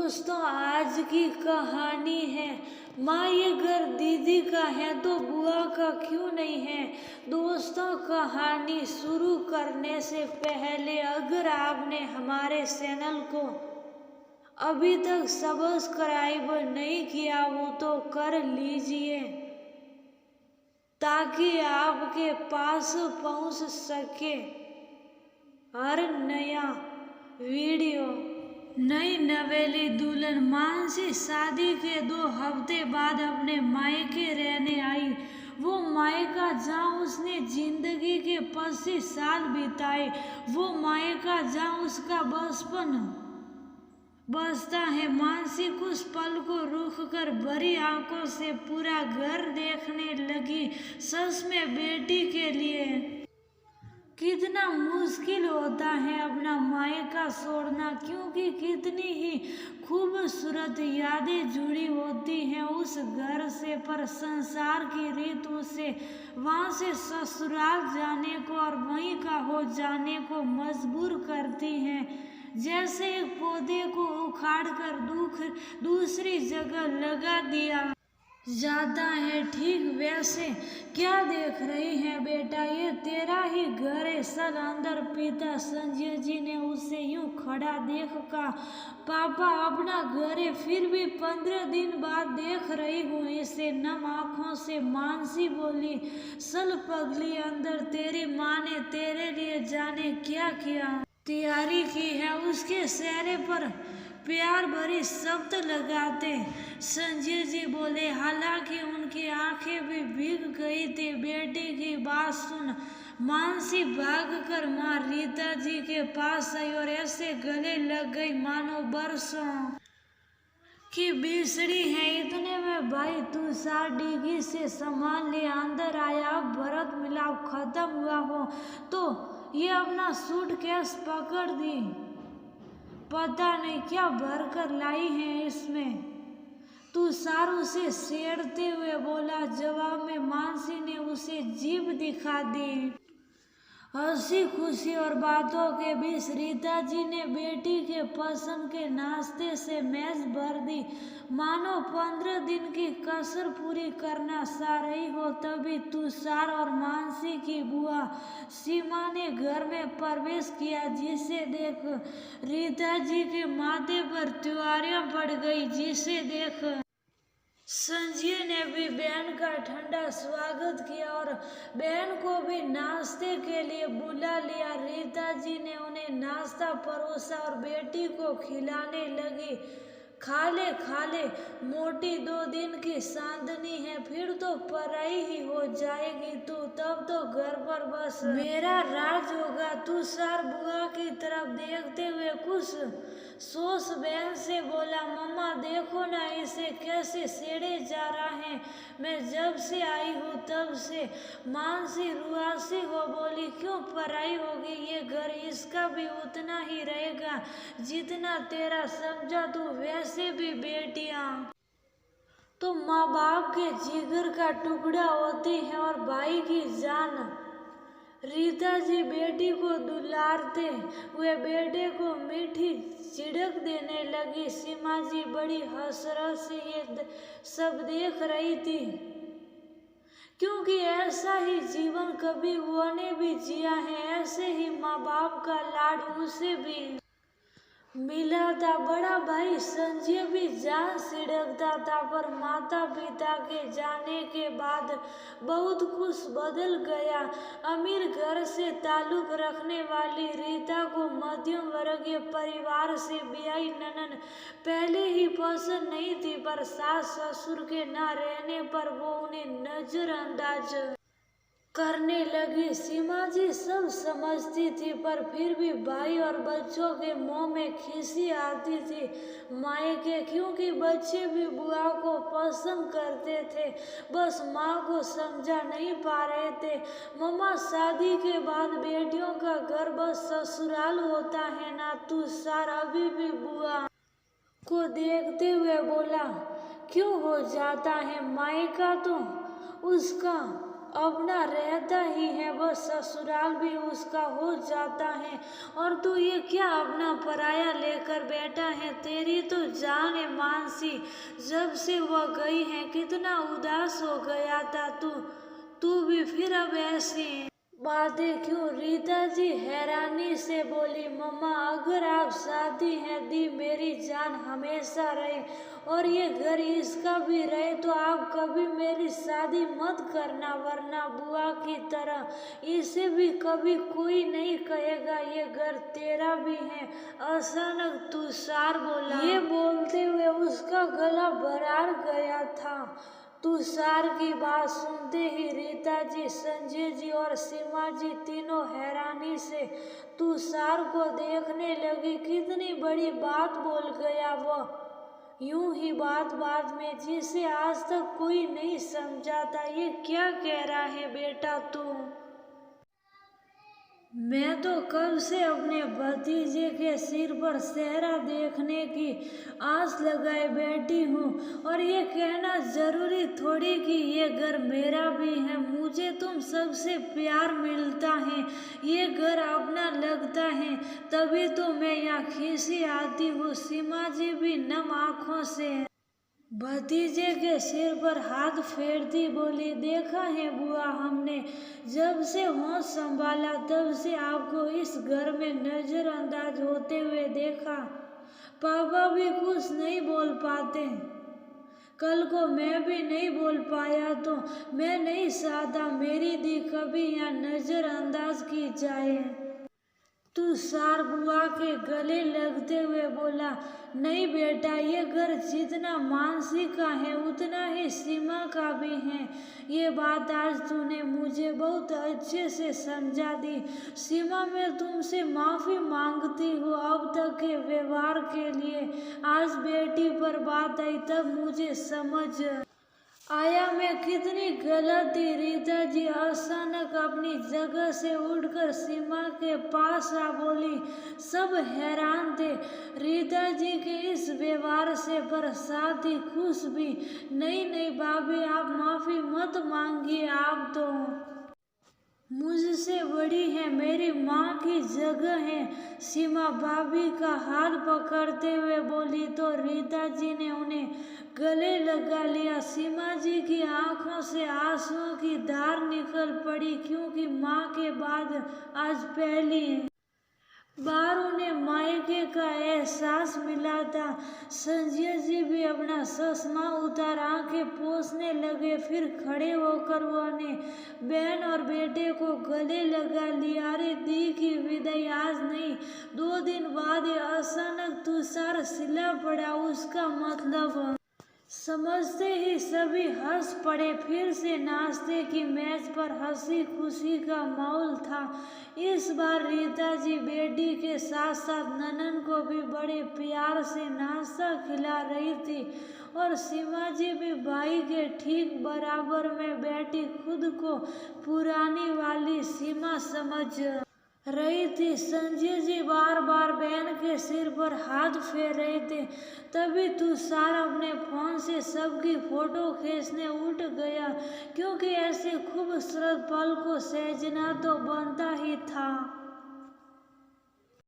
दोस्तों, आज की कहानी है माँ ये घर दीदी का है तो बुआ का क्यों नहीं है। दोस्तों, कहानी शुरू करने से पहले अगर आपने हमारे चैनल को अभी तक सब्सक्राइब नहीं किया हो तो कर लीजिए ताकि आपके पास पहुंच सके हर नया वीडियो। नई नवेली दुल्हन मानसी शादी के 2 हफ्ते बाद अपने मायके रहने आई। वो मायका जहाँ उसने जिंदगी के 25 साल बिताए, वो मायका जहाँ उसका बचपन बसता है। मानसी कुछ पल को रुक कर भरी आंखों से पूरा घर देखने लगी। सच में बेटी के लिए कितना मुश्किल होता है अपना मायका छोड़ना, क्योंकि कितनी ही खूबसूरत यादें जुड़ी होती हैं उस घर से, पर संसार की रीत उसे वहाँ से ससुराल जाने को और वहीं का हो जाने को मजबूर करती हैं। जैसे एक पौधे को उखाड़ कर दूसरी जगह लगा दिया जाता है, ठीक वैसे। क्या देख रही है बेटा, ये तेरा ही घर है। सल अंदर पिता संजय जी ने उसे यूं खड़ा देख कहा, पापा अपना घर है, फिर भी 15 दिन बाद देख रही हूँ इसे। नम आँखों से मानसी बोली, सल पगली, अंदर तेरी माँ ने तेरे लिए जाने क्या क्या तैयारी की है। उसके चेहरे पर प्यार भरी शब्द लगाते संजय जी बोले, हालांकि उनकी आंखें भी भीग गई थी। बेटी की बात सुन मानसी भागकर माँ रीता जी के पास आई और ऐसे गले लग गई मानो बरसों की बिछड़ी है। इतने में भाई तुषार डिग्गी से सामान ले अंदर आया। अब भरत मिलाप खत्म हुआ हो तो ये अपना सूटकेस पकड़ दी, पता नहीं क्या भर कर लाई है इसमें। तुषार उसे छेड़ते हुए बोला। जवाब में मानसी ने उसे जीभ दिखा दी। हंसी खुशी और बातों के बीच रीता जी ने बेटी के पसंद के नाश्ते से मेज भर दी, मानो 15 दिन की कसर पूरी करना चाह रही हो। तभी तुषार और मानसी की बुआ सीमा ने घर में प्रवेश किया, जिसे देख रीता जी के माथे पर त्योहारियां पड़ गई। जिसे देख संजय ने भी बहन का ठंडा स्वागत किया और बहन को भी नाश्ते के लिए बुला लिया। रीता जी ने उन्हें नाश्ता परोसा और बेटी को खिलाने लगी। खा ले मोटी, 2 दिन की चांदनी है, फिर तो पराई ही हो जाएगी तू, तब तो घर पर बस मेरा राज होगा। तुषार बुआ की तरफ देखते हुए कुछ सोच बहन से बोला, मम्मा देखो ना इसे कैसे छेड़े जा रहा है। मैं जब से आई हूँ तब से। मानसी रुआसी हो बोली, क्यों पराई होगी, ये घर इसका भी उतना ही रहेगा जितना तेरा। समझा तू, वैसे भी बेटियां तो माँ बाप के जिगर का टुकड़ा होती है और भाई की जान। रीता जी बेटी को दुलारते हुए बेटे को मीठी झिड़क देने लगी। सीमा जी बड़ी हसरत से ये सब देख रही थी, क्योंकि ऐसा ही जीवन कभी वो ने भी जिया है। ऐसे ही माँ बाप का लाड उसे भी मिला था। बड़ा भाई संजय भी जान सिड़कता था, पर माता पिता के जाने के बाद बहुत कुछ बदल गया। अमीर घर से ताल्लुक रखने वाली रीता को मध्यम वर्गीय परिवार से ब्याही ननद पहले ही पसंद नहीं थी, पर सास ससुर के न रहने पर वो उन्हें नजरअंदाज करने लगी। सीमा जी सब समझती थी, पर फिर भी भाई और बच्चों के मुंह में खिसी आती थी मायके, क्योंकि बच्चे भी बुआ को पसंद करते थे, बस माँ को समझा नहीं पा रहे थे। मम्मा शादी के बाद बेटियों का घर बस ससुराल होता है ना। तुषार अभी भी बुआ को देखते हुए बोला, क्यों हो जाता है, मायका तो उसका अपना रहता ही है, बस ससुराल भी उसका हो जाता है। और तू ये क्या अपना पराया लेकर बैठा है? तेरी तो जान है मानसी, जब से वह गई है कितना उदास हो गया था तू भी फिर अब ऐसी बातें क्यों? रीता जी हैरानी से बोली, मम्मा अगर आप शादी है दी मेरी जान हमेशा रहे और ये घर इसका भी रहे तो आप कभी मेरी शादी मत करना, वरना बुआ की तरह इसे भी कभी कोई नहीं कहेगा ये घर तेरा भी है। अचानक तुषार बोला। ये बोलते हुए उसका गला भरार गया था। तुषार की बात सुनते ही रीता जी, संजय जी और सीमा जी तीनों हैरानी से तुषार को देखने लगी। कितनी बड़ी बात बोल गया वह। यूं ही बात बात में जिसे आज तक कोई नहीं समझा था। ये क्या कह रहा है बेटा तू? मैं तो कब से अपने भतीजे के सिर पर सेहरा देखने की आस लगाए बैठी हूँ, और ये कहना जरूरी थोड़ी कि ये घर मेरा भी है। मुझे तुम सबसे प्यार मिलता है, ये घर अपना लगता है, तभी तो मैं यहाँ खींची आती हूँ। सीमा जी भी नम आंखों से भतीजे के सिर पर हाथ फेरती बोली, देखा है बुआ, हमने जब से होश संभाला तब से आपको इस घर में नजरअंदाज होते हुए देखा। पापा भी कुछ नहीं बोल पाते, कल को मैं भी नहीं बोल पाया तो मैं नहीं चाहता मेरी दी कभी यहाँ नजरअंदाज की जाए। तुषार बुआ के गले लगते हुए बोला, नहीं बेटा, ये घर जितना मानसी का है उतना ही सीमा का भी है। ये बात आज तूने मुझे बहुत अच्छे से समझा दी। सीमा, मैं तुमसे माफ़ी मांगती हूँ अब तक के व्यवहार के लिए। आज बेटी पर बात आई तब मुझे समझ आया मैं कितनी गलत थी। रीता जी अचानक अपनी जगह से उठकर सीमा के पास आ बोली। सब हैरान थे रीता जी के इस व्यवहार से, पर साथ ही खुश भी। नहीं भाभी, आप माफ़ी मत मांगिए, आप तो मुझसे बड़ी है, मेरी माँ की जगह है। सीमा भाभी का हाथ पकड़ते हुए बोली तो रीता जी ने उन्हें गले लगा लिया। सीमा जी की आंखों से आंसुओं की धार निकल पड़ी, क्योंकि माँ के बाद आज पहली बार उन्हें मायके का एहसास मिला था। संजय जी भी अपना चश्मा उतार आंखें पोंछने लगे, फिर खड़े होकर उन्होंने बहन और बेटे को गले लगा लिया। अरे दी की विदाई आज नहीं, 2 दिन बाद। अचानक तुषार सिला पड़ा, उसका मतलब समझते ही सभी हंस पड़े। फिर से नाश्ते की मेज पर हंसी खुशी का माहौल था। इस बार रीता जी बेटी के साथ साथ ननन को भी बड़े प्यार से नाश्ता खिला रही थी, और सीमा जी भी भाई के ठीक बराबर में बैठी खुद को पुरानी वाली सीमा समझ रही थी। संजय जी बार बार बहन के सिर पर हाथ फेर रहे थे, तभी तुषार अपने फोन से सबकी फोटो खींचने उठ गया, क्योंकि ऐसे खूबसूरत पल को सहेजना तो बनता ही था।